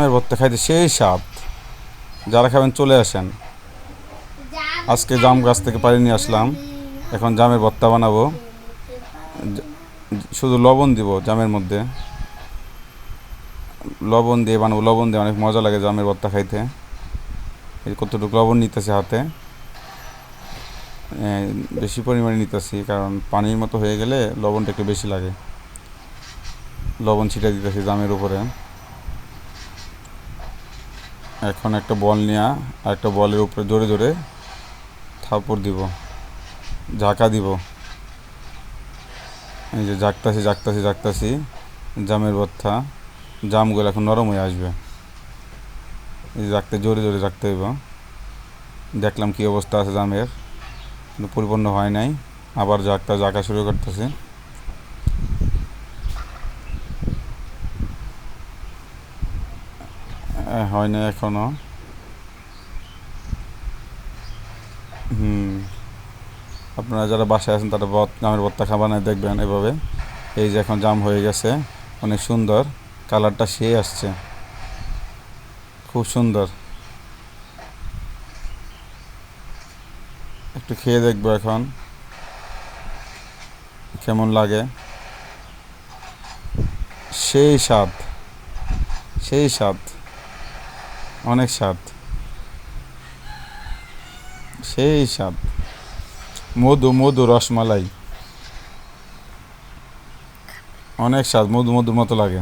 জামের ভর্তা খাইতে সেই স্বাদ। যারা খাবেন চলে আসেন। আজকে জাম গাছ থেকে পাড়ি নিয়ে আসলাম, এখন জামের ভর্তা বানাবো। শুধু লবণ দিব জামের মধ্যে, লবণ দিয়ে বানাবো। লবণ দিয়ে অনেক মজা লাগে জামের ভর্তা খাইতে। এই কতটুকু লবণ নিতেছি হাতে, বেশি পরিমাণে নিতেছি কারণ পানির মতো হয়ে গেলে লবণটা একটু বেশি লাগে। লবণ ছিটা দিতেছি জামের উপরে। এখন একটা বল নিয়ে আর একটা বলের উপরে জোরে জোরে থাপড় দিব, ঝাঁকা দিব। এই যে ঝাঁকতাছি ঝাঁকতাছি ঝাঁকতাছি জামের ভর্তা, জামগুলো এখন নরম হয়ে আসবে। এই ঝাঁকতে জোরে জোরে ঝাঁকতে হইব। দেখলাম কি অবস্থা আছে জামের, কিন্তু পরিপূর্ণ হয় নাই। আবার ঝাঁকা শুরু করতেছি। হয় না এখনো। আপনারা যারা বাসায় আছেন তারা জামের ভর্তা খাবার না দেখবেন এভাবে। এই যে এখন জাম হয়ে গেছে, অনেক সুন্দর কালারটা, সেই আসছে, খুব সুন্দর। একটু খেয়ে দেখবো এখন কেমন লাগে। সেই স্বাদ, সেই স্বাদ, অনেক স্বাদ, সেই স্বাদ। মধু মধু রসমালাই, অনেক স্বাদ, মধু মধুর মতো লাগে।